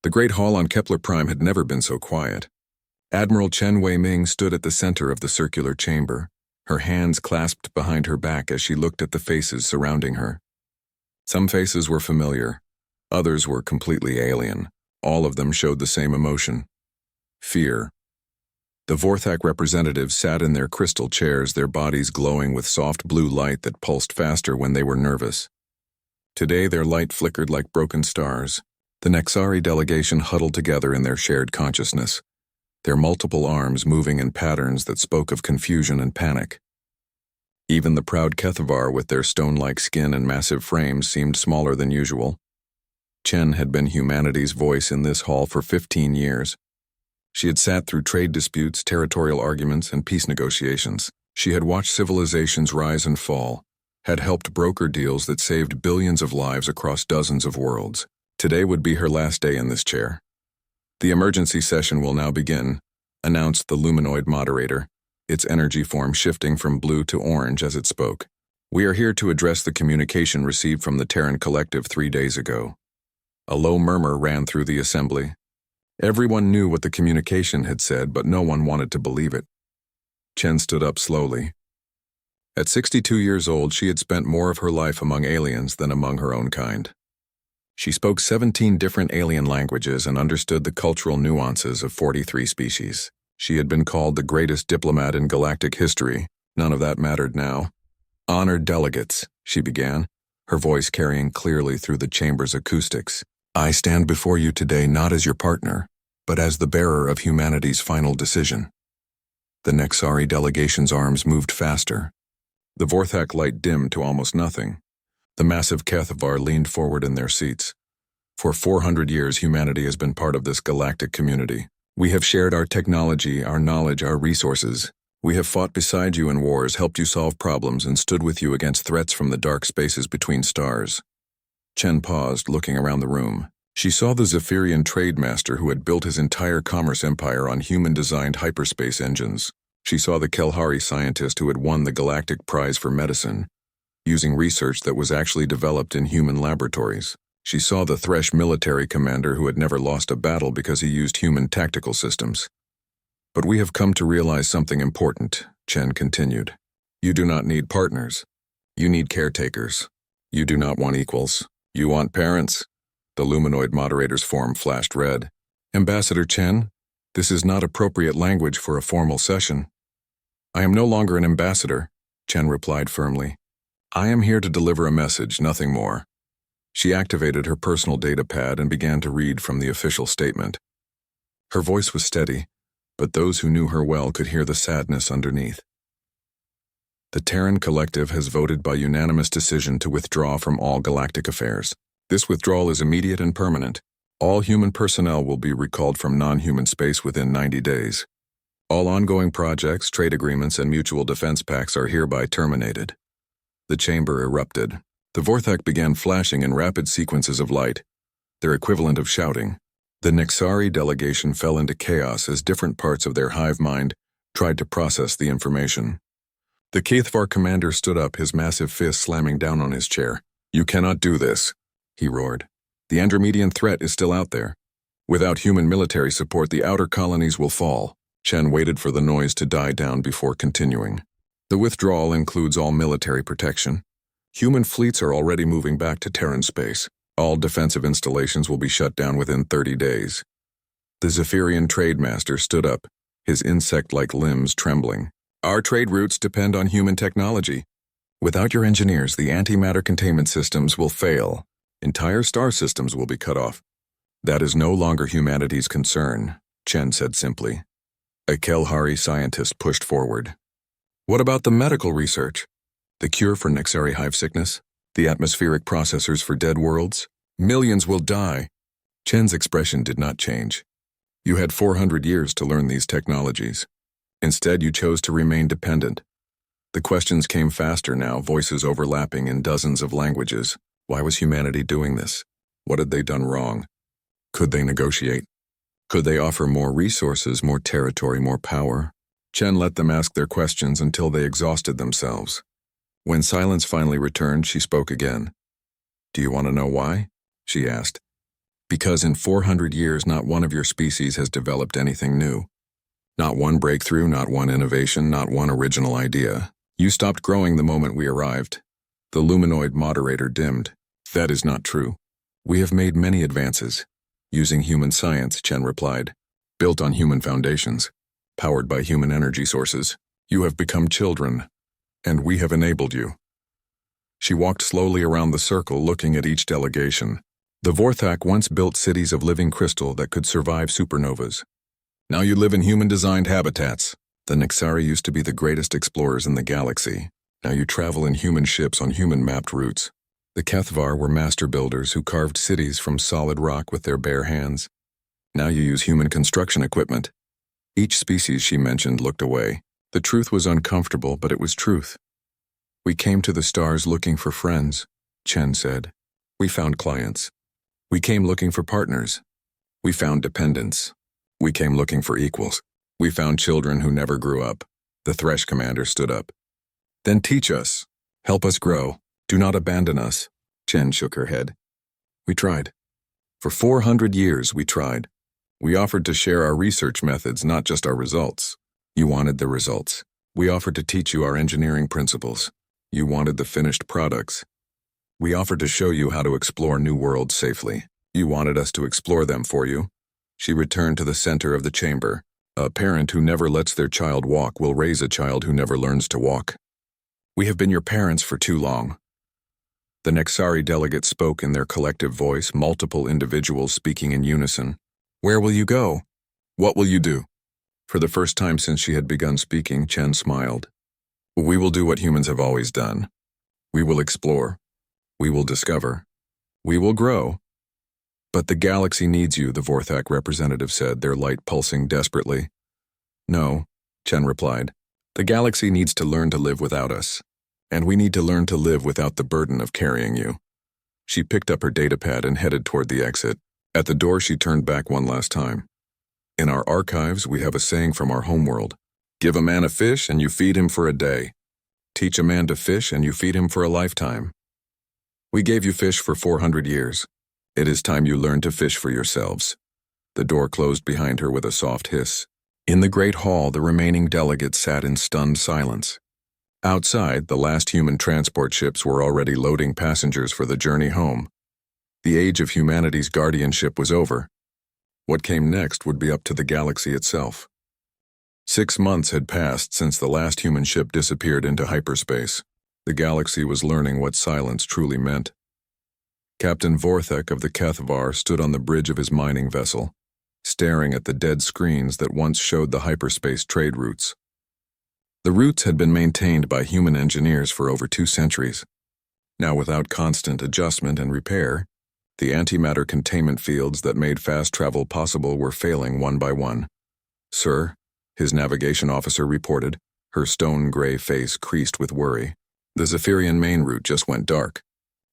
The great hall on Kepler Prime had never been so quiet. Admiral Chen Wei-Ming stood at the center of the circular chamber, her hands clasped behind her back as she looked at the faces surrounding her. Some faces were familiar, others were completely alien. All of them showed the same emotion: fear. The Vorthak representatives sat in their crystal chairs, their bodies glowing with soft blue light that pulsed faster when they were nervous. Today their light flickered like broken stars. The Nexari delegation huddled together in their shared consciousness, their multiple arms moving in patterns that spoke of confusion and panic. Even the proud Kethavar with their stone-like skin and massive frames seemed smaller than usual. Chen had been humanity's voice in this hall for 15 years. She had sat through trade disputes, territorial arguments, and peace negotiations. She had watched civilizations rise and fall, had helped broker deals that saved billions of lives across dozens of worlds. Today would be her last day in this chair. "The emergency session will now begin," announced the luminoid moderator, its energy form shifting from blue to orange as it spoke. "We are here to address the communication received from the Terran Collective 3 days ago." A low murmur ran through the assembly. Everyone knew what the communication had said, but no one wanted to believe it. Chen stood up slowly. At 62 years old, she had spent more of her life among aliens than among her own kind. She spoke 17 different alien languages and understood the cultural nuances of 43 species. She had been called the greatest diplomat in galactic history. None of that mattered now. "Honored delegates," she began, her voice carrying clearly through the chamber's acoustics. "I stand before you today not as your partner, but as the bearer of humanity's final decision." The Nexari delegation's arms moved faster. The Vorthak light dimmed to almost nothing. The massive Kethavar leaned forward in their seats. "For 400 years, humanity has been part of this galactic community. We have shared our technology, our knowledge, our resources. We have fought beside you in wars, helped you solve problems, and stood with you against threats from the dark spaces between stars." Chen paused, looking around the room. She saw the Zephyrian trade master who had built his entire commerce empire on human-designed hyperspace engines. She saw the Kelhari scientist who had won the Galactic Prize for Medicine, using research that was actually developed in human laboratories. She saw the Thresh military commander who had never lost a battle because he used human tactical systems. "But we have come to realize something important," Chen continued. "You do not need partners. You need caretakers. You do not want equals. You want parents." The luminoid moderator's form flashed red. "Ambassador Chen, this is not appropriate language for a formal session." "I am no longer an ambassador," Chen replied firmly. "I am here to deliver a message, nothing more." She activated her personal data pad and began to read from the official statement. Her voice was steady, but those who knew her well could hear the sadness underneath. "The Terran Collective has voted by unanimous decision to withdraw from all galactic affairs. This withdrawal is immediate and permanent. All human personnel will be recalled from non-human space within 90 days. All ongoing projects, trade agreements, and mutual defense pacts are hereby terminated." The chamber erupted. The Vorthak began flashing in rapid sequences of light, their equivalent of shouting. The Nexari delegation fell into chaos as different parts of their hive mind tried to process the information. The Kethavar commander stood up, his massive fist slamming down on his chair. "You cannot do this," he roared. "The Andromedian threat is still out there. Without human military support, the outer colonies will fall." Chen waited for the noise to die down before continuing. "The withdrawal includes all military protection. Human fleets are already moving back to Terran space. All defensive installations will be shut down within 30 days. The Zephyrian trade master stood up, his insect-like limbs trembling. "Our trade routes depend on human technology. Without your engineers, the antimatter containment systems will fail. Entire star systems will be cut off." "That is no longer humanity's concern," Chen said simply. A Kelhari scientist pushed forward. "What about the medical research? The cure for Nexari hive sickness? The atmospheric processors for dead worlds? Millions will die." Chen's expression did not change. "You had 400 years to learn these technologies. Instead, you chose to remain dependent." The questions came faster now, voices overlapping in dozens of languages. Why was humanity doing this? What had they done wrong? Could they negotiate? Could they offer more resources, more territory, more power? Chen let them ask their questions until they exhausted themselves. When silence finally returned, she spoke again. "Do you want to know why?" she asked. Because in 400 years, not one of your species has developed anything new. Not one breakthrough, not one innovation, not one original idea. You stopped growing the moment we arrived. The luminoid moderator dimmed. That is not true. We have made many advances. Using human science, Chen replied. Built on human foundations. Powered by human energy sources. You have become children. And we have enabled you. She walked slowly around the circle, looking at each delegation. The Vorthak once built cities of living crystal that could survive supernovas. Now you live in human-designed habitats. The Nexari used to be the greatest explorers in the galaxy. Now you travel in human ships on human-mapped routes. The Kethvar were master builders who carved cities from solid rock with their bare hands. Now you use human construction equipment. Each species she mentioned looked away. The truth was uncomfortable, but it was truth. We came to the stars looking for friends, Chen said. We found clients. We came looking for partners. We found dependents. We came looking for equals. We found children who never grew up. The Thresh commander stood up. Then teach us. Help us grow. Do not abandon us. Chen shook her head. We tried. For 400 years we tried. We offered to share our research methods, not just our results. You wanted the results. We offered to teach you our engineering principles. You wanted the finished products. We offered to show you how to explore new worlds safely. You wanted us to explore them for you. She returned to the center of the chamber. A parent who never lets their child walk will raise a child who never learns to walk. We have been your parents for too long. The Nexari delegates spoke in their collective voice, multiple individuals speaking in unison. Where will you go? What will you do? For the first time since she had begun speaking, Chen smiled. We will do what humans have always done. We will explore. We will discover. We will grow. But the galaxy needs you, the Vorthak representative said, their light pulsing desperately. No, Chen replied. The galaxy needs to learn to live without us. And we need to learn to live without the burden of carrying you. She picked up her datapad and headed toward the exit. At the door, she turned back one last time. In our archives, we have a saying from our homeworld. Give a man a fish and you feed him for a day. Teach a man to fish and you feed him for a lifetime. We gave you fish for 400 years. It is time you learn to fish for yourselves. The door closed behind her with a soft hiss. In the great hall, the remaining delegates sat in stunned silence. Outside, the last human transport ships were already loading passengers for the journey home. The age of humanity's guardianship was over. What came next would be up to the galaxy itself. 6 months had passed since the last human ship disappeared into hyperspace. The galaxy was learning what silence truly meant. Captain Vorthak of the Kethvar stood on the bridge of his mining vessel, staring at the dead screens that once showed the hyperspace trade routes. The routes had been maintained by human engineers for over 2 centuries. Now, without constant adjustment and repair, the antimatter containment fields that made fast travel possible were failing one by one. Sir, his navigation officer reported, her stone-gray face creased with worry. The Zephyrian main route just went dark.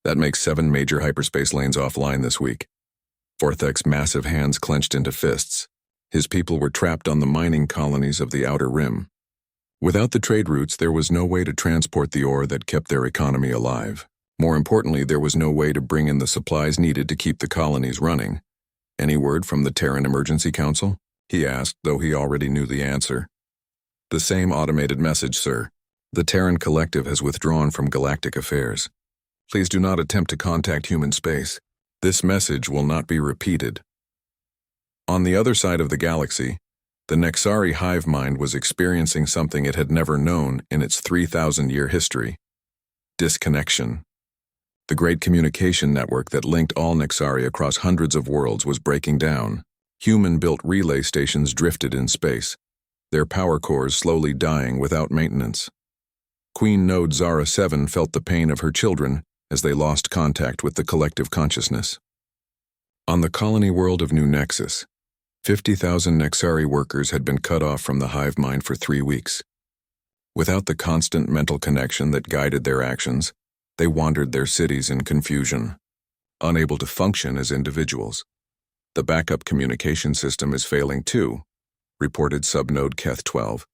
That makes 7 major hyperspace lanes offline this week. Vorthak's massive hands clenched into fists. His people were trapped on the mining colonies of the Outer Rim. Without the trade routes, there was no way to transport the ore that kept their economy alive. More importantly, there was no way to bring in the supplies needed to keep the colonies running. Any word from the Terran Emergency Council? He asked, though he already knew the answer. The same automated message, sir. The Terran Collective has withdrawn from Galactic Affairs. Please do not attempt to contact human space. This message will not be repeated. On the other side of the galaxy, the Nexari hive mind was experiencing something it had never known in its 3,000-year history. Disconnection. The great communication network that linked all Nexari across hundreds of worlds was breaking down. Human-built relay stations drifted in space, their power cores slowly dying without maintenance. Queen Node Zara 7 felt the pain of her children as they lost contact with the collective consciousness. On the colony world of New Nexus, 50,000 Nexari workers had been cut off from the hive mind for 3 weeks. Without the constant mental connection that guided their actions, they wandered their cities in confusion, unable to function as individuals. The backup communication system is failing too, reported subnode Keth 12,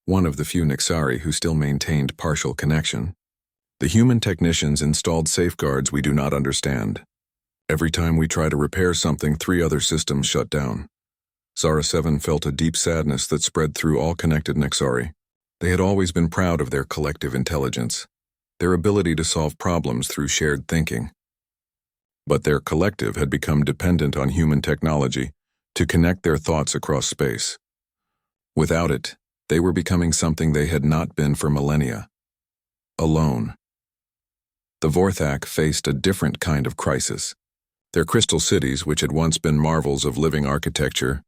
one of the few Nexari who still maintained partial connection. The human technicians installed safeguards we do not understand. Every time we try to repair something, 3 other systems shut down. Zara 7 felt a deep sadness that spread through all connected Nexari. They had always been proud of their collective intelligence, their ability to solve problems through shared thinking. But their collective had become dependent on human technology to connect their thoughts across space. Without it, they were becoming something they had not been for millennia. Alone. The Vorthak faced a different kind of crisis. Their crystal cities, which had once been marvels of living architecture,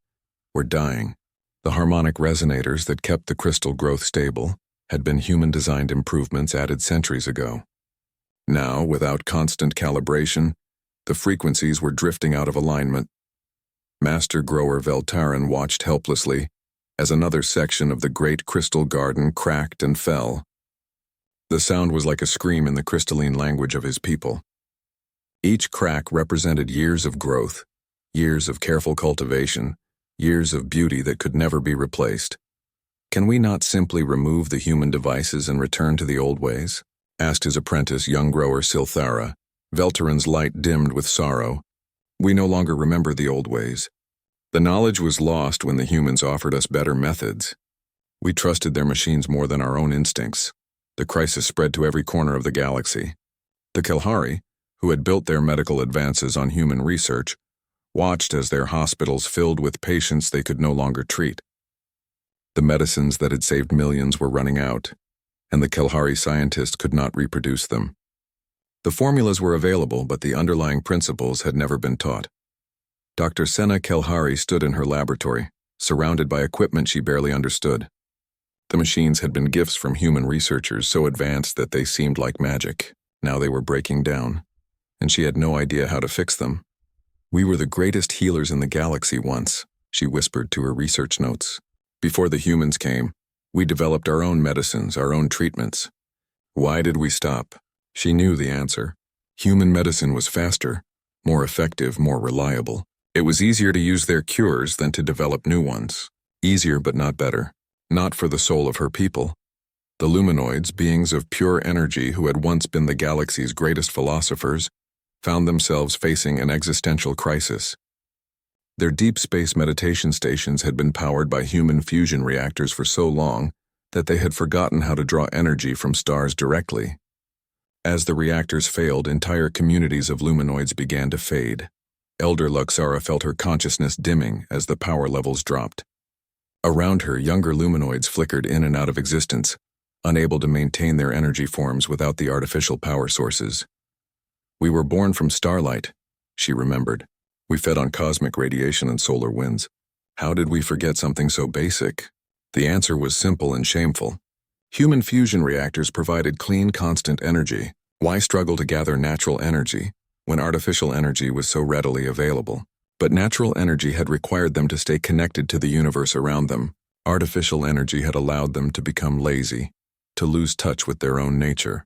were dying. The harmonic resonators that kept the crystal growth stable had been human-designed improvements added centuries ago. Now, without constant calibration, the frequencies were drifting out of alignment. Master Grower Veltaran watched helplessly as another section of the great crystal garden cracked and fell. The sound was like a scream in the crystalline language of his people. Each crack represented years of growth, years of careful cultivation, years of beauty that could never be replaced. "Can we not simply remove the human devices and return to the old ways?" asked his apprentice, young grower Silthara. Veltaran's light dimmed with sorrow. "We no longer remember the old ways. The knowledge was lost when the humans offered us better methods. We trusted their machines more than our own instincts." The crisis spread to every corner of the galaxy. The Kelhari, who had built their medical advances on human research, watched as their hospitals filled with patients they could no longer treat. The medicines that had saved millions were running out, and the Kelhari scientists could not reproduce them. The formulas were available, but the underlying principles had never been taught. Dr. Senna Kelhari stood in her laboratory, surrounded by equipment she barely understood. The machines had been gifts from human researchers so advanced that they seemed like magic. Now they were breaking down, and she had no idea how to fix them. "We were the greatest healers in the galaxy once," she whispered to her research notes. "Before the humans came, we developed our own medicines, our own treatments. Why did we stop?" She knew the answer. Human medicine was faster, more effective, more reliable. It was easier to use their cures than to develop new ones. Easier but not better. Not for the soul of her people. The Luminoids, beings of pure energy who had once been the galaxy's greatest philosophers, found themselves facing an existential crisis. Their deep space meditation stations had been powered by human fusion reactors for so long that they had forgotten how to draw energy from stars directly. As the reactors failed, entire communities of Luminoids began to fade. Elder Luxara felt her consciousness dimming as the power levels dropped. Around her, younger Luminoids flickered in and out of existence, unable to maintain their energy forms without the artificial power sources. "We were born from starlight," she remembered. "We fed on cosmic radiation and solar winds. How did we forget something so basic?" The answer was simple and shameful. Human fusion reactors provided clean, constant energy. Why struggle to gather natural energy when artificial energy was so readily available? But natural energy had required them to stay connected to the universe around them. Artificial energy had allowed them to become lazy, to lose touch with their own nature.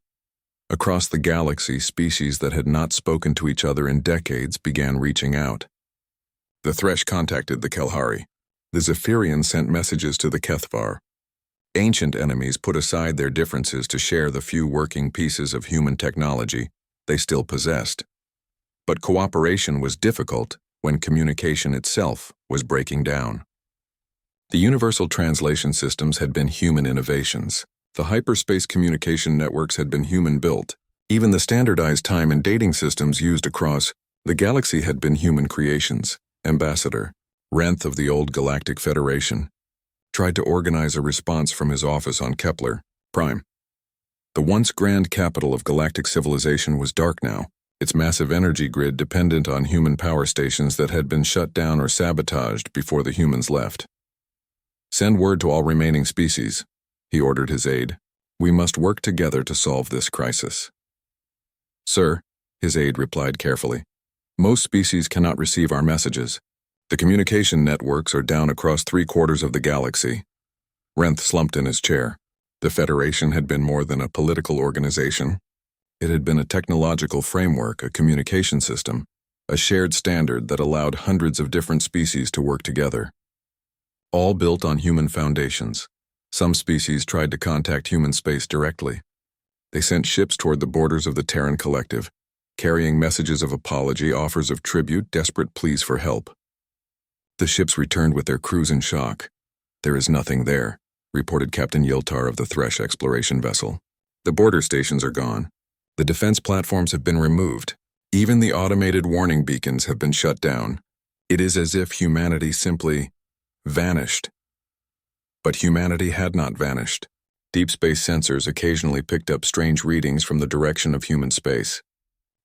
Across the galaxy, species that had not spoken to each other in decades began reaching out. The Thresh contacted the Kelhari. The Zephyrians sent messages to the Kethvar. Ancient enemies put aside their differences to share the few working pieces of human technology they still possessed. But cooperation was difficult when communication itself was breaking down. The universal translation systems had been human innovations. The hyperspace communication networks had been human-built. Even the standardized time and dating systems used across the galaxy had been human creations. Ambassador Renth of the old Galactic Federation tried to organize a response from his office on Kepler Prime. The once grand capital of galactic civilization was dark now, its massive energy grid dependent on human power stations that had been shut down or sabotaged before the humans left. "Send word to all remaining species," he ordered his aide. "We must work together to solve this crisis." "Sir," his aide replied carefully, "most species cannot receive our messages. The communication networks are down across 3/4 of the galaxy." Renth slumped in his chair. The Federation had been more than a political organization. It had been a technological framework, a communication system, a shared standard that allowed hundreds of different species to work together. All built on human foundations. Some species tried to contact human space directly. They sent ships toward the borders of the Terran Collective, carrying messages of apology, offers of tribute, desperate pleas for help. The ships returned with their crews in shock. "There is nothing there," reported Captain Yiltar of the Thresh exploration vessel. "The border stations are gone. The defense platforms have been removed. Even the automated warning beacons have been shut down. It is as if humanity simply vanished." But humanity had not vanished. Deep space sensors occasionally picked up strange readings from the direction of human space.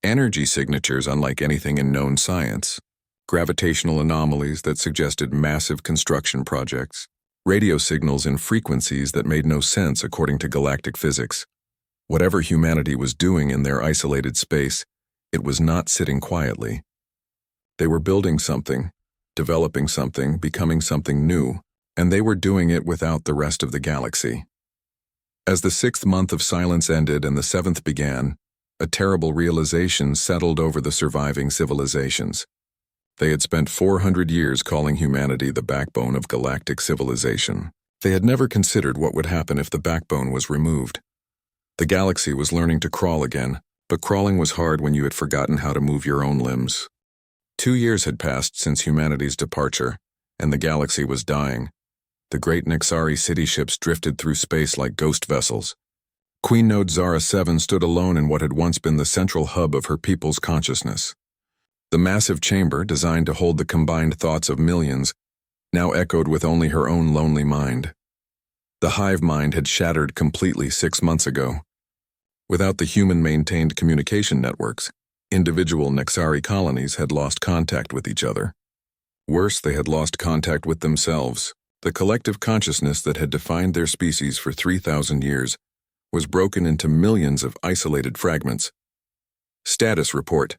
Energy signatures unlike anything in known science. Gravitational anomalies that suggested massive construction projects. Radio signals in frequencies that made no sense according to galactic physics. Whatever humanity was doing in their isolated space, it was not sitting quietly. They were building something, developing something, becoming something new, and they were doing it without the rest of the galaxy. As the 6th month of silence ended and the 7th began, a terrible realization settled over the surviving civilizations. They had spent 400 years calling humanity the backbone of galactic civilization. They had never considered what would happen if the backbone was removed. The galaxy was learning to crawl again, but crawling was hard when you had forgotten how to move your own limbs. 2 years had passed since humanity's departure, and the galaxy was dying. The great Nexari city ships drifted through space like ghost vessels. Queen Node Zara 7 stood alone in what had once been the central hub of her people's consciousness. The massive chamber, designed to hold the combined thoughts of millions, now echoed with only her own lonely mind. The hive mind had shattered completely 6 months ago. Without the human-maintained communication networks, individual Nexari colonies had lost contact with each other. Worse, they had lost contact with themselves. The collective consciousness that had defined their species for 3,000 years was broken into millions of isolated fragments. "Status report,"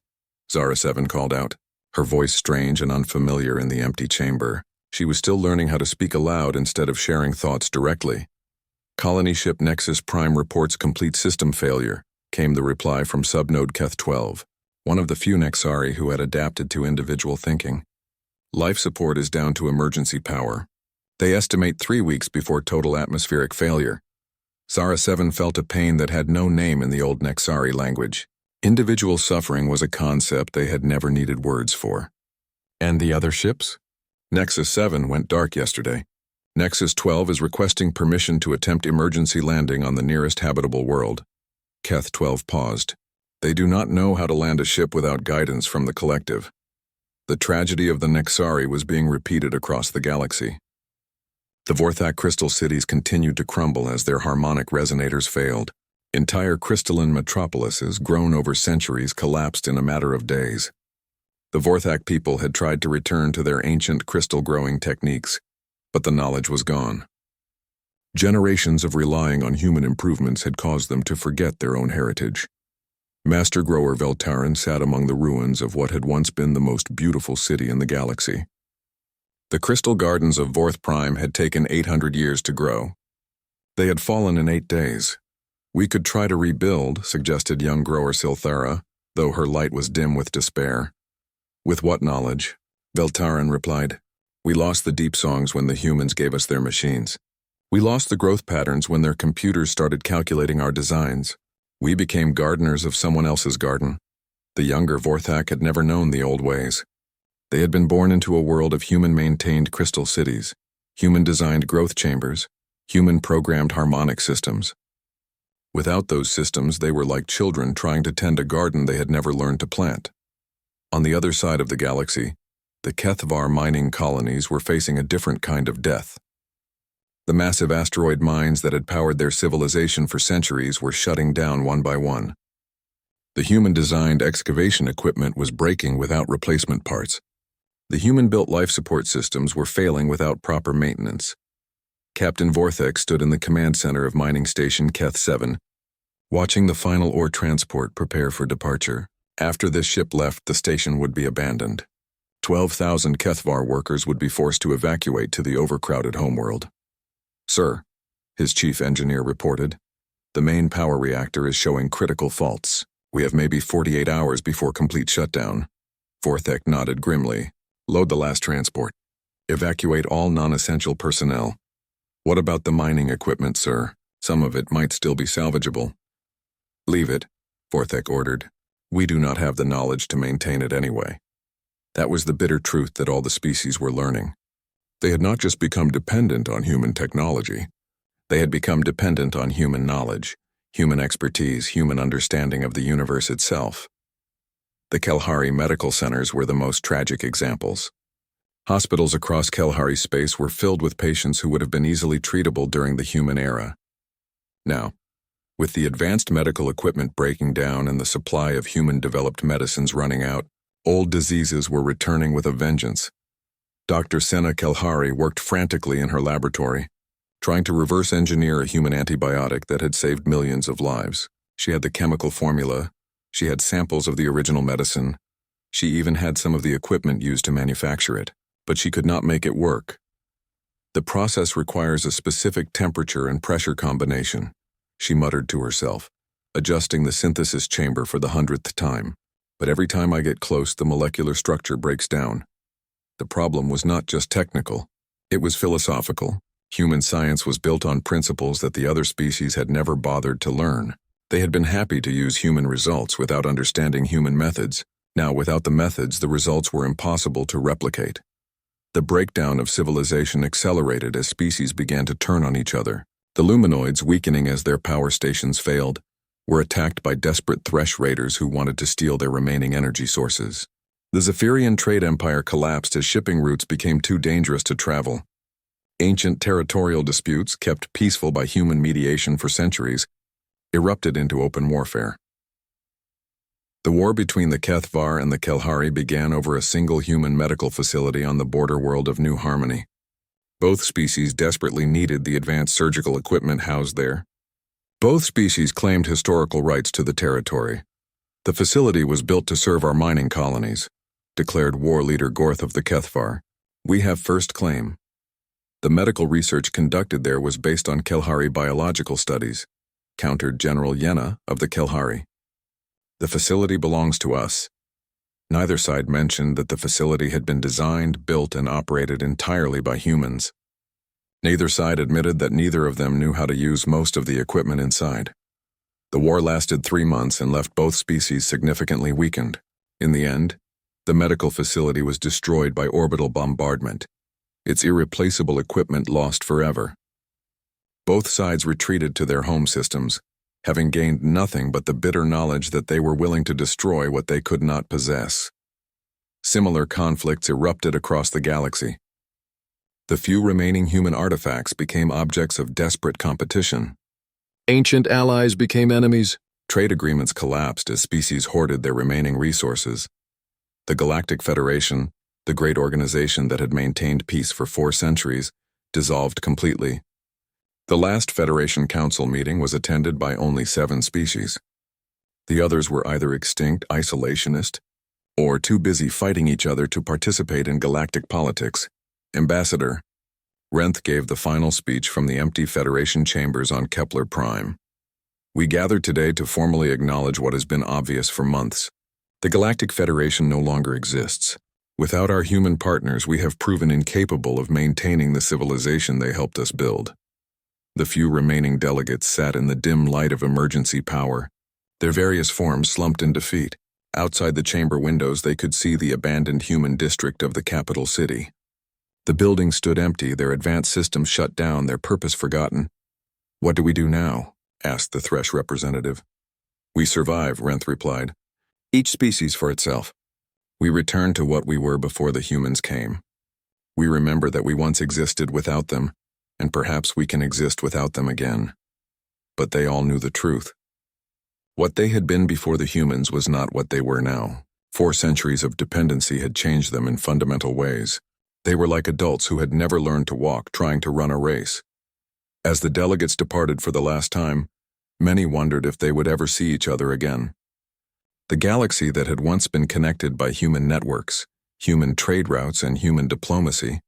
Zara 7 called out, her voice strange and unfamiliar in the empty chamber. She was still learning how to speak aloud instead of sharing thoughts directly. "Colony ship Nexus Prime reports complete system failure," came the reply from subnode Keth 12, one of the few Nexari who had adapted to individual thinking. "Life support is down to emergency power. They estimate 3 weeks before total atmospheric failure." Zara 7 felt a pain that had no name in the old Nexari language. Individual suffering was a concept they had never needed words for. "And the other ships?" "Nexus 7 went dark yesterday. Nexus 12 is requesting permission to attempt emergency landing on the nearest habitable world." Keth 12 paused. "They do not know how to land a ship without guidance from the collective." The tragedy of the Nexari was being repeated across the galaxy. The Vorthak crystal cities continued to crumble as their harmonic resonators failed. Entire crystalline metropolises, grown over centuries, collapsed in a matter of days. The Vorthak people had tried to return to their ancient crystal-growing techniques, but the knowledge was gone. Generations of relying on human improvements had caused them to forget their own heritage. Master Grower Veltaran sat among the ruins of what had once been the most beautiful city in the galaxy. The crystal gardens of Vorth Prime had taken 800 years to grow. They had fallen in 8 days. "We could try to rebuild," suggested young grower Silthara, though her light was dim with despair. "With what knowledge?" Veltaran replied. "We lost the deep songs when the humans gave us their machines. We lost the growth patterns when their computers started calculating our designs. We became gardeners of someone else's garden." The younger Vorthak had never known the old ways. They had been born into a world of human-maintained crystal cities, human-designed growth chambers, human-programmed harmonic systems. Without those systems, they were like children trying to tend a garden they had never learned to plant. On the other side of the galaxy, the Kethvar mining colonies were facing a different kind of death. The massive asteroid mines that had powered their civilization for centuries were shutting down one by one. The human-designed excavation equipment was breaking without replacement parts. The human-built life support systems were failing without proper maintenance. Captain Vorthek stood in the command center of mining station Keth 7, watching the final ore transport prepare for departure. After this ship left, the station would be abandoned. 12,000 Kethvar workers would be forced to evacuate to the overcrowded homeworld. "Sir," his chief engineer reported, "the main power reactor is showing critical faults. We have maybe 48 hours before complete shutdown." Vorthek nodded grimly. "Load the last transport. Evacuate all non-essential personnel." "What about the mining equipment, sir? Some of it might still be salvageable." "Leave it," Vorthek ordered. We do not have the knowledge to maintain it anyway. That was the bitter truth that all the species were learning. They had not just become dependent on human technology. They had become dependent on human knowledge, human expertise, human understanding of the universe itself. The Kalahari medical centers were the most tragic examples. Hospitals across Kalahari space were filled with patients who would have been easily treatable during the human era. Now, with the advanced medical equipment breaking down and the supply of human-developed medicines running out, old diseases were returning with a vengeance. Dr. Senna Kalahari worked frantically in her laboratory, trying to reverse engineer a human antibiotic that had saved millions of lives. She had the chemical formula, she had samples of the original medicine, she even had some of the equipment used to manufacture it, but she could not make it work. The process requires a specific temperature and pressure combination, she muttered to herself, adjusting the synthesis chamber for the 100th time. But every time I get close, the molecular structure breaks down. The problem was not just technical, it was philosophical. Human science was built on principles that the other species had never bothered to learn. They had been happy to use human results without understanding human methods. Now, without the methods, the results were impossible to replicate. The breakdown of civilization accelerated as species began to turn on each other. The luminoids, weakening as their power stations failed, were attacked by desperate Thresh raiders who wanted to steal their remaining energy sources. The Zephyrian trade empire collapsed as shipping routes became too dangerous to travel. Ancient territorial disputes, kept peaceful by human mediation for centuries, erupted into open warfare. The war between the Kethvar and the Kalahari began over a single human medical facility on the border world of New Harmony. Both species desperately needed the advanced surgical equipment housed there. Both species claimed historical rights to the territory. The facility was built to serve our mining colonies, declared war leader Gorth of the Kethvar. We have first claim. The medical research conducted there was based on Kalahari biological studies, countered General Yenna of the Kalahari. The facility belongs to us. Neither side mentioned that the facility had been designed, built, and operated entirely by humans. Neither side admitted that neither of them knew how to use most of the equipment inside. The war lasted 3 months and left both species significantly weakened. In the end, the medical facility was destroyed by orbital bombardment, its irreplaceable equipment lost forever. Both sides retreated to their home systems, having gained nothing but the bitter knowledge that they were willing to destroy what they could not possess. Similar conflicts erupted across the galaxy. The few remaining human artifacts became objects of desperate competition. Ancient allies became enemies. Trade agreements collapsed as species hoarded their remaining resources. The Galactic Federation, the great organization that had maintained peace for 4 centuries, dissolved completely. The last Federation Council meeting was attended by only 7 species. The others were either extinct, isolationist, or too busy fighting each other to participate in galactic politics. Ambassador Renth gave the final speech from the empty Federation chambers on Kepler Prime. We gathered today to formally acknowledge what has been obvious for months. The Galactic Federation no longer exists. Without our human partners, we have proven incapable of maintaining the civilization they helped us build. The few remaining delegates sat in the dim light of emergency power, their various forms slumped in defeat. Outside the chamber windows, they could see the abandoned human district of the capital city. The buildings stood empty, their advanced systems shut down, their purpose forgotten. "What do we do now?" asked the Thresh representative. "We survive," Renth replied. "Each species for itself. We return to what we were before the humans came. We remember that we once existed without them, and perhaps we can exist without them again." But they all knew the truth. What they had been before the humans was not what they were now. 4 centuries of dependency had changed them in fundamental ways. They were like adults who had never learned to walk, trying to run a race. As the delegates departed for the last time, many wondered if they would ever see each other again. The galaxy that had once been connected by human networks, human trade routes, and human diplomacy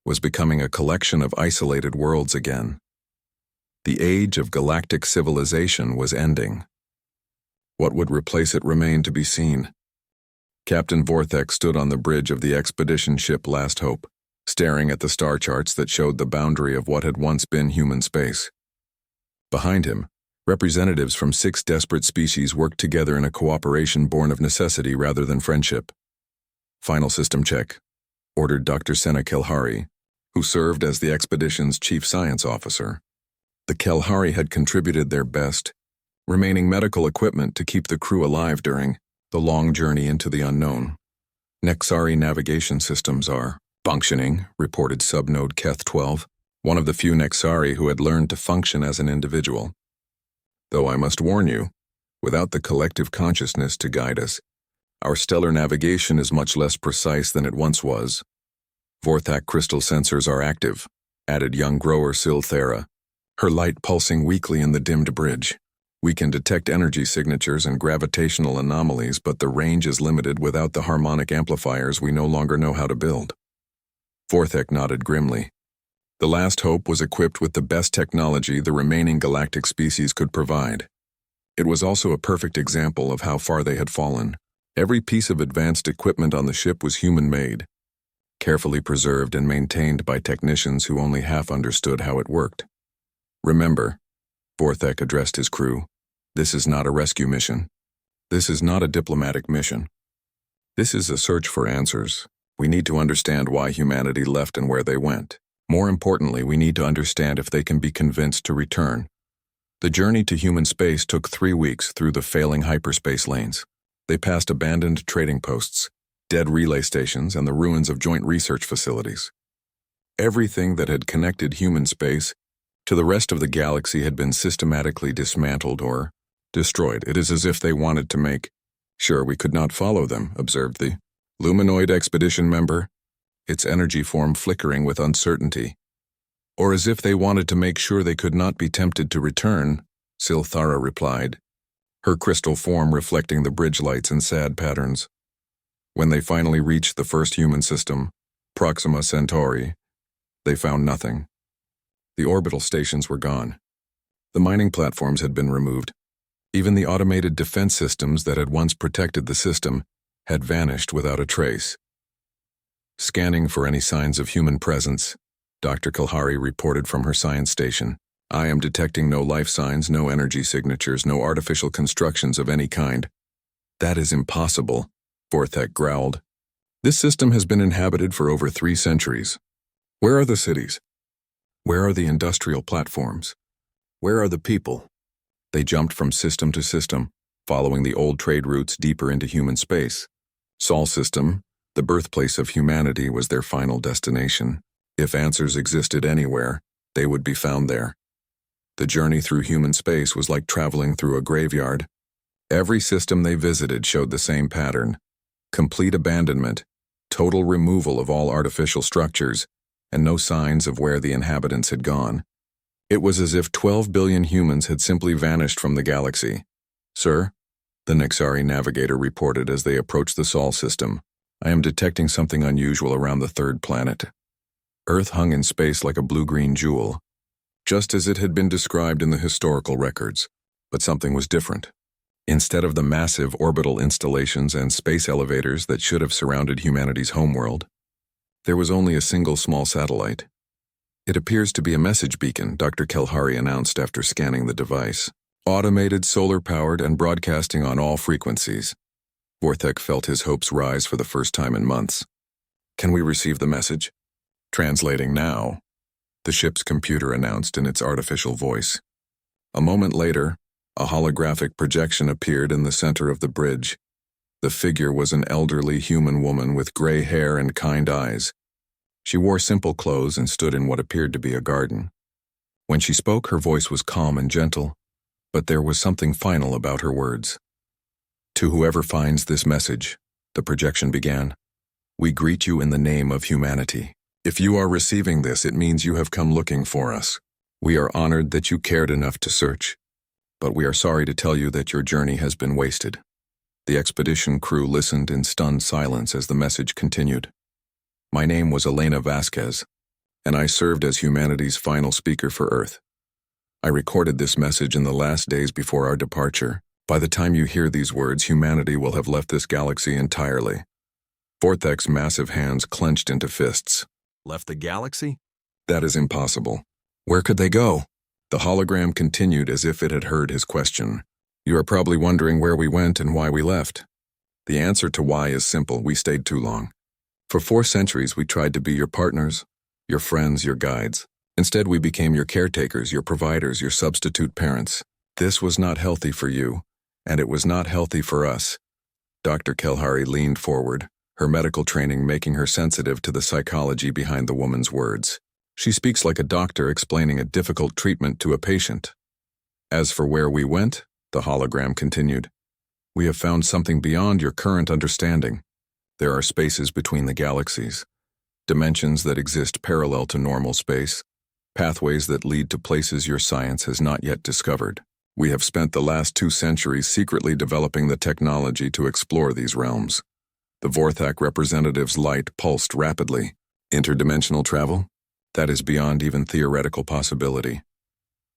was becoming a collection of isolated worlds again. The age of galactic civilization was ending. What would replace it remained to be seen. Captain Vorthek stood on the bridge of the expedition ship Last Hope, staring at the star charts that showed the boundary of what had once been human space. Behind him, Representatives from 6 desperate species worked together in a cooperation born of necessity rather than friendship. Final system check, ordered Dr. Senna Kelhari, who served as the expedition's chief science officer. The Kelhari had contributed their best, remaining medical equipment to keep the crew alive during the long journey into the unknown. Nexari navigation systems are functioning, reported subnode Keth 12, one of the few Nexari who had learned to function as an individual. Though I must warn you, without the collective consciousness to guide us, our stellar navigation is much less precise than it once was. Vorthak crystal sensors are active, added young grower Silthera, her light pulsing weakly in the dimmed bridge. We can detect energy signatures and gravitational anomalies, but the range is limited without the harmonic amplifiers we no longer know how to build. Vorthak nodded grimly. The last hope was equipped with the best technology the remaining galactic species could provide. It was also a perfect example of how far they had fallen. Every piece of advanced equipment on the ship was human-made, carefully preserved and maintained by technicians who only half understood how it worked. Remember, Vorthak addressed his crew, this is not a rescue mission. This is not a diplomatic mission. This is a search for answers. We need to understand why humanity left and where they went. More importantly, we need to understand if they can be convinced to return. The journey to human space took 3 weeks through the failing hyperspace lanes. They passed abandoned trading posts, dead relay stations, and the ruins of joint research facilities. Everything that had connected human space to the rest of the galaxy had been systematically dismantled or destroyed. It is as if they wanted to make sure we could not follow them, observed the Luminoid expedition member, its energy form flickering with uncertainty. Or as if they wanted to make sure they could not be tempted to return, Silthara replied, her crystal form reflecting the bridge lights and sad patterns. When they finally reached the first human system, Proxima Centauri, they found nothing. The orbital stations were gone. The mining platforms had been removed. Even the automated defense systems that had once protected the system had vanished without a trace. Scanning for any signs of human presence, Dr. Kalhari reported from her science station. I am detecting no life signs, no energy signatures, no artificial constructions of any kind. That is impossible, Vorthak growled. This system has been inhabited for over 3 centuries. Where are the cities? Where are the industrial platforms? Where are the people? They jumped from system to system, following the old trade routes deeper into human space. Sol system, the birthplace of humanity, was their final destination. If answers existed anywhere, they would be found there. The journey through human space was like traveling through a graveyard. Every system they visited showed the same pattern: complete abandonment, total removal of all artificial structures, and no signs of where the inhabitants had gone. It was as if 12 billion humans had simply vanished from the galaxy. Sir, the Nexari navigator reported as they approached the Sol system, I am detecting something unusual around the 3rd planet. Earth hung in space like a blue-green jewel, just as it had been described in the historical records, but something was different. Instead of the massive orbital installations and space elevators that should have surrounded humanity's homeworld, there was only a single small satellite. It appears to be a message beacon, Dr. Kelhari announced after scanning the device. Automated, solar-powered, and broadcasting on all frequencies. Vorthak felt his hopes rise for the first time in months. Can we receive the message? Translating now, the ship's computer announced in its artificial voice. A moment later, a holographic projection appeared in the center of the bridge. The figure was an elderly human woman with gray hair and kind eyes. She wore simple clothes and stood in what appeared to be a garden. When she spoke, her voice was calm and gentle, but there was something final about her words. To whoever finds this message, the projection began, we greet you in the name of humanity. If you are receiving this, it means you have come looking for us. We are honored that you cared enough to search, but we are sorry to tell you that your journey has been wasted. The expedition crew listened in stunned silence as the message continued. My name was Elena Vasquez, and I served as humanity's final speaker for Earth. I recorded this message in the last days before our departure. By the time you hear these words, humanity will have left this galaxy entirely. Vorthak's massive hands clenched into fists. Left the galaxy? That is impossible. Where could they go? The hologram continued as if it had heard his question. You are probably wondering where we went and why we left. The answer to why is simple: we stayed too long. For 4 centuries we tried to be your partners, your friends, your guides. Instead we became your caretakers, your providers, your substitute parents. This was not healthy for you, and it was not healthy for us. Dr. Kelhari leaned forward, her medical training making her sensitive to the psychology behind the woman's words. She speaks like a doctor explaining a difficult treatment to a patient. As for where we went, the hologram continued, we have found something beyond your current understanding. There are spaces between the galaxies, dimensions that exist parallel to normal space, pathways that lead to places your science has not yet discovered. We have spent the last 2 centuries secretly developing the technology to explore these realms. The Vorthak representative's light pulsed rapidly. Interdimensional travel? That is beyond even theoretical possibility.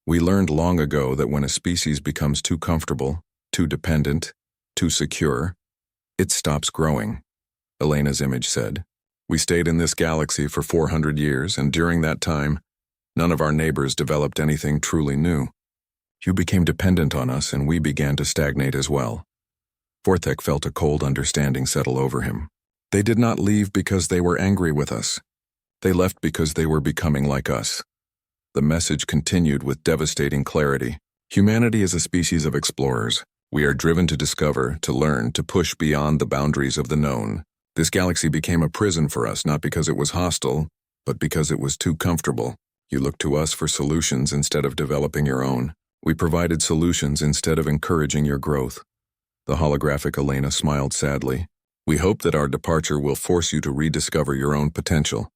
We learned long ago that when a species becomes too comfortable, too dependent, too secure, it stops growing, Elena's image said. We stayed in this galaxy for 400 years, and during that time, none of our neighbors developed anything truly new. You became dependent on us, and we began to stagnate as well. Vorthek felt a cold understanding settle over him. They did not leave because they were angry with us. They left because they were becoming like us. The message continued with devastating clarity. Humanity is a species of explorers. We are driven to discover, to learn, to push beyond the boundaries of the known. This galaxy became a prison for us, not because it was hostile, but because it was too comfortable. You looked to us for solutions instead of developing your own. We provided solutions instead of encouraging your growth. The holographic Elena smiled sadly. We hope that our departure will force you to rediscover your own potential.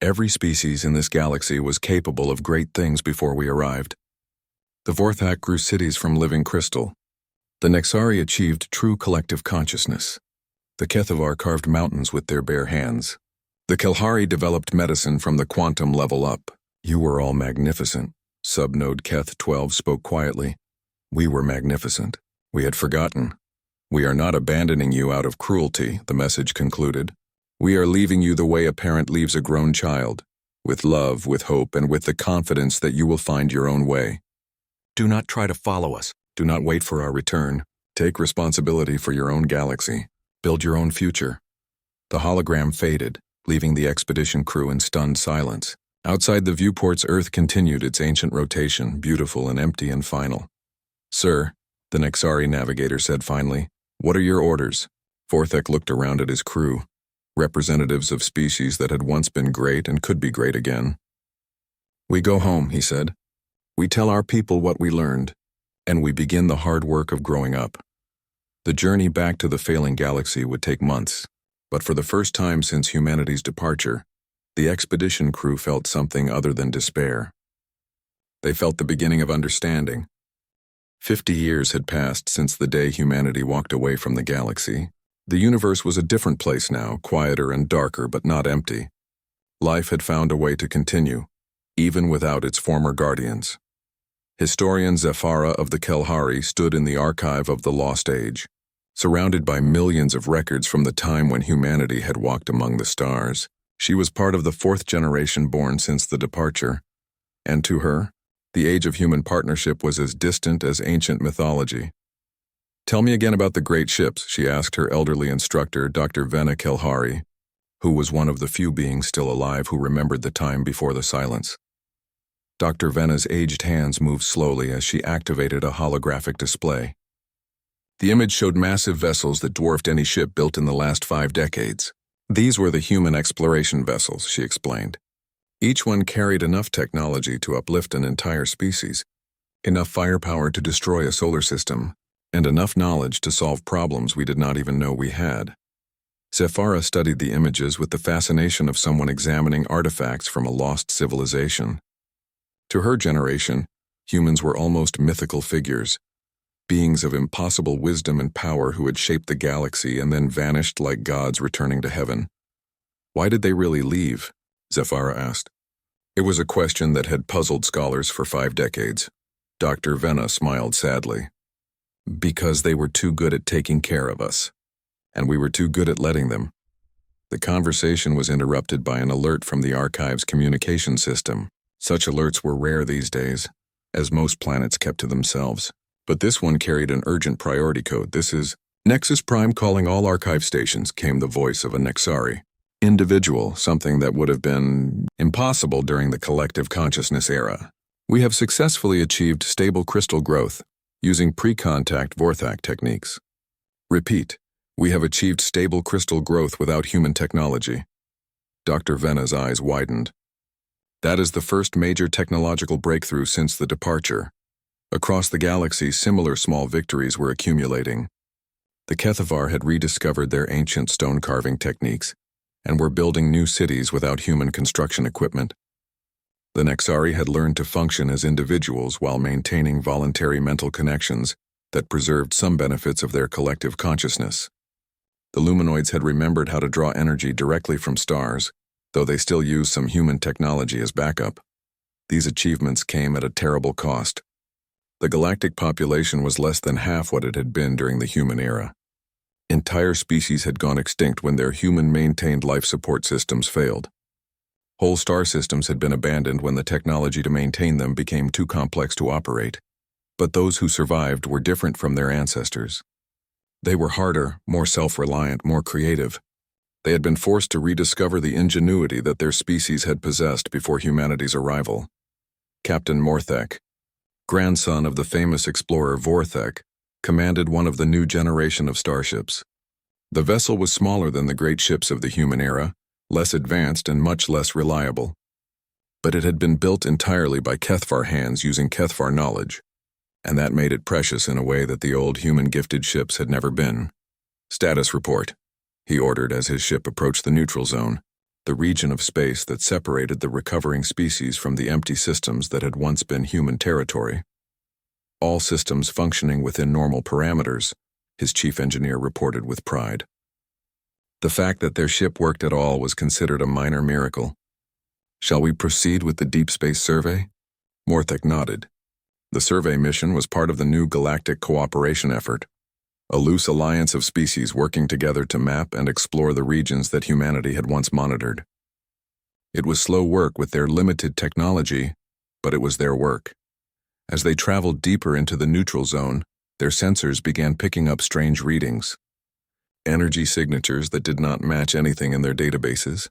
Every species in this galaxy was capable of great things before we arrived. The Vorthak grew cities from living crystal. The Nexari achieved true collective consciousness. The Kethavar carved mountains with their bare hands. The Kelhari developed medicine from the quantum level up. You were all magnificent. Subnode Keth 12 spoke quietly. We were magnificent. We had forgotten. We are not abandoning you out of cruelty, the message concluded. We are leaving you the way a parent leaves a grown child, with love, with hope, and with the confidence that you will find your own way. Do not try to follow us. Do not wait for our return. Take responsibility for your own galaxy. Build your own future. The hologram faded, leaving the expedition crew in stunned silence. Outside the viewport's Earth continued its ancient rotation, beautiful and empty and final. Sir, the Nexari navigator said finally, what are your orders? Vorthek looked around at his crew, representatives of species that had once been great and could be great again. We go home, he said. We tell our people what we learned, and we begin the hard work of growing up. The journey back to the failing galaxy would take months, but for the first time since humanity's departure, the expedition crew felt something other than despair. They felt the beginning of understanding. 50 years had passed since the day humanity walked away from the galaxy. The universe was a different place now, quieter and darker but not empty. Life had found a way to continue, even without its former guardians. Historian Zephyra of the Kelhari stood in the archive of the Lost Age, surrounded by millions of records from the time when humanity had walked among the stars. She was part of the 4th generation born since the departure, and to her, the age of human partnership was as distant as ancient mythology. Tell me again about the great ships, she asked her elderly instructor, Dr. Vena Kelhari, who was one of the few beings still alive who remembered the time before the silence. Dr. Vena's aged hands moved slowly as she activated a holographic display. The image showed massive vessels that dwarfed any ship built in the last 5 decades. These were the human exploration vessels, she explained. Each one carried enough technology to uplift an entire species, enough firepower to destroy a solar system, and enough knowledge to solve problems we did not even know we had. Zephyra studied the images with the fascination of someone examining artifacts from a lost civilization. To her generation, humans were almost mythical figures, beings of impossible wisdom and power who had shaped the galaxy and then vanished like gods returning to heaven. Why did they really leave? Zephyra asked. It was a question that had puzzled scholars for 5 decades. Dr. Vena smiled sadly. Because they were too good at taking care of us, and we were too good at letting them. The conversation was interrupted by an alert from the archive's communication system. Such alerts were rare these days. as most planets kept to themselves. But this one carried an urgent priority code. "This is Nexus Prime calling all archive stations," came the voice of a Nexari. Individual, something that would have been impossible during the collective consciousness era. "We have successfully achieved stable crystal growth using pre-contact Vorthak techniques. Repeat, we have achieved stable crystal growth without human technology." Dr. Vena's eyes widened. That is the first major technological breakthrough since the departure. Across the galaxy, similar small victories were accumulating. The Kethavar had rediscovered their ancient stone carving techniques and were building new cities without human construction equipment. The Nexari had learned to function as individuals while maintaining voluntary mental connections that preserved some benefits of their collective consciousness. The Luminoids had remembered how to draw energy directly from stars, though they still used some human technology as backup. These achievements came at a terrible cost. The galactic population was less than half what it had been during the human era. Entire species had gone extinct when their human-maintained life support systems failed. Whole star systems had been abandoned when the technology to maintain them became too complex to operate. But those who survived were different from their ancestors. They were harder, more self-reliant, more creative. They had been forced to rediscover the ingenuity that their species had possessed before humanity's arrival. Captain Morthek, grandson of the famous explorer Vorthek, commanded one of the new generation of starships. The vessel was smaller than the great ships of the human era, less advanced and much less reliable. But it had been built entirely by Kethvar hands using Kethvar knowledge, and that made it precious in a way that the old human-gifted ships had never been. "Status report," he ordered as his ship approached the neutral zone, the region of space that separated the recovering species from the empty systems that had once been human territory. "All systems functioning within normal parameters," his chief engineer reported with pride. The fact that their ship worked at all was considered a minor miracle. "Shall we proceed with the deep space survey?" Morthek nodded. The survey mission was part of the new galactic cooperation effort, a loose alliance of species working together to map and explore the regions that humanity had once monitored. It was slow work with their limited technology, but it was their work. As they traveled deeper into the neutral zone, their sensors began picking up strange readings. Energy signatures that did not match anything in their databases.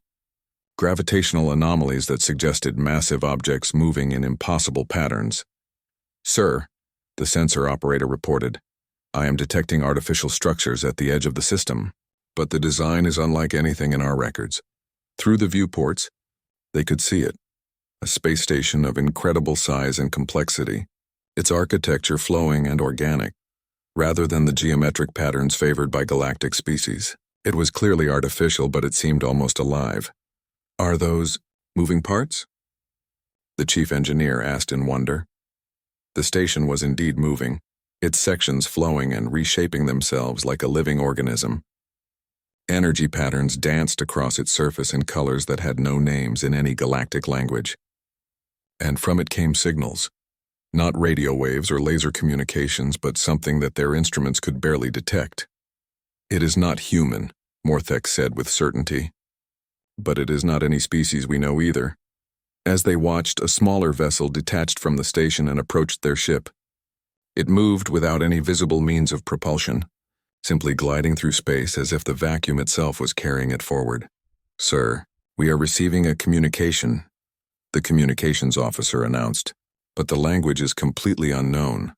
Gravitational anomalies that suggested massive objects moving in impossible patterns. "Sir," the sensor operator reported, "I am detecting artificial structures at the edge of the system, but the design is unlike anything in our records." Through the viewports, they could see it, a space station of incredible size and complexity, its architecture flowing and organic, rather than the geometric patterns favored by galactic species. It was clearly artificial, but it seemed almost alive. "Are those moving parts?" the chief engineer asked in wonder. The station was indeed moving, its sections flowing and reshaping themselves like a living organism. Energy patterns danced across its surface in colors that had no names in any galactic language. And from it came signals. Not radio waves or laser communications, but something that their instruments could barely detect. "It is not human," Morthek said with certainty. "But it is not any species we know either." As they watched, a smaller vessel detached from the station and approached their ship. It moved without any visible means of propulsion, simply gliding through space as if the vacuum itself was carrying it forward. "Sir, we are receiving a communication," the communications officer announced, "but the language is completely unknown."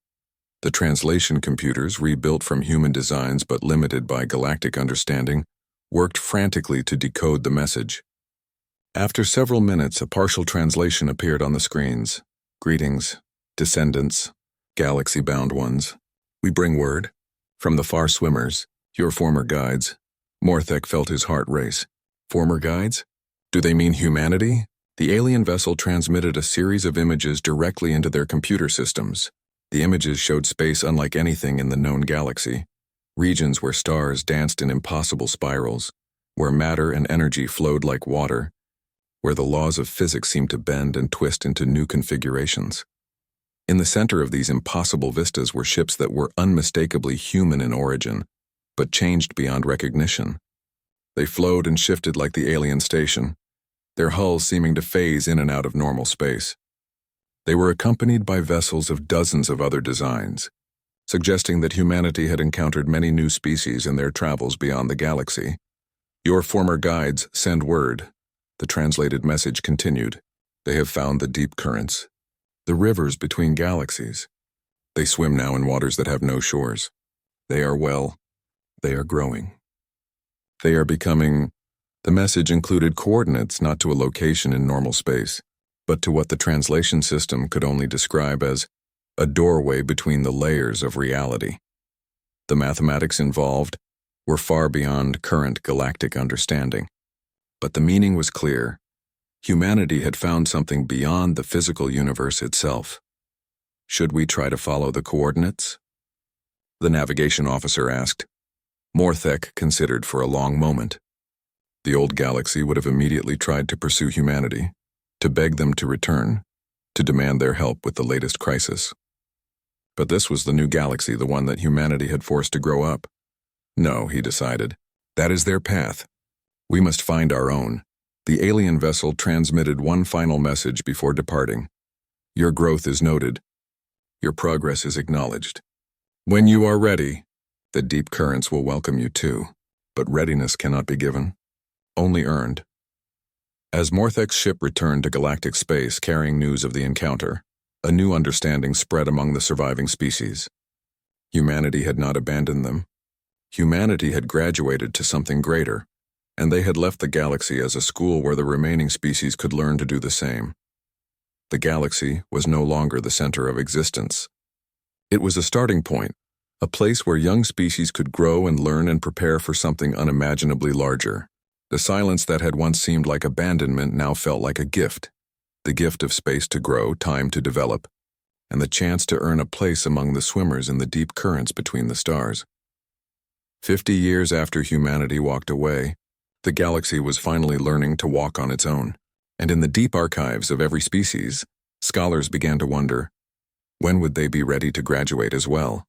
The translation computers, rebuilt from human designs but limited by galactic understanding, worked frantically to decode the message. After several minutes, a partial translation appeared on the screens. "Greetings, descendants, galaxy-bound ones. We bring word from the far swimmers, your former guides." Morthek felt his heart race. Former guides? Do they mean humanity? The alien vessel transmitted a series of images directly into their computer systems. The images showed space unlike anything in the known galaxy. Regions where stars danced in impossible spirals, where matter and energy flowed like water, where the laws of physics seemed to bend and twist into new configurations. In the center of these impossible vistas were ships that were unmistakably human in origin, but changed beyond recognition. They flowed and shifted like the alien station, their hulls seeming to phase in and out of normal space. They were accompanied by vessels of dozens of other designs, suggesting that humanity had encountered many new species in their travels beyond the galaxy. Your former guides send word. The translated message continued. They have found the deep currents, the rivers between galaxies. They swim now in waters that have no shores. They are growing. They are becoming. The message included coordinates not to a location in normal space, but to what the translation system could only describe as a doorway between the layers of reality. The mathematics involved were far beyond current galactic understanding, but the meaning was clear. Humanity had found something beyond the physical universe itself. Should we try to follow the coordinates? The navigation officer asked. Morthek considered for a long moment. The old galaxy would have immediately tried to pursue humanity, to beg them to return, to demand their help with the latest crisis. But this was the new galaxy, the one that humanity had forced to grow up. No, he decided. That is their path. We must find our own. The alien vessel transmitted one final message before departing. Your growth is noted. Your progress is acknowledged. When you are ready, the deep currents will welcome you too. But readiness cannot be given, only earned. As Morthek's ship returned to galactic space carrying news of the encounter, a new understanding spread among the surviving species. Humanity had not abandoned them. Humanity had graduated to something greater, and they had left the galaxy as a school where the remaining species could learn to do the same. The galaxy was no longer the center of existence. It was a starting point, a place where young species could grow and learn and prepare for something unimaginably larger. The silence that had once seemed like abandonment now felt like a gift. The gift of space to grow, time to develop, and the chance to earn a place among the swimmers in the deep currents between the stars. 50 years after humanity walked away, the galaxy was finally learning to walk on its own. And in the deep archives of every species, scholars began to wonder, when would they be ready to graduate as well?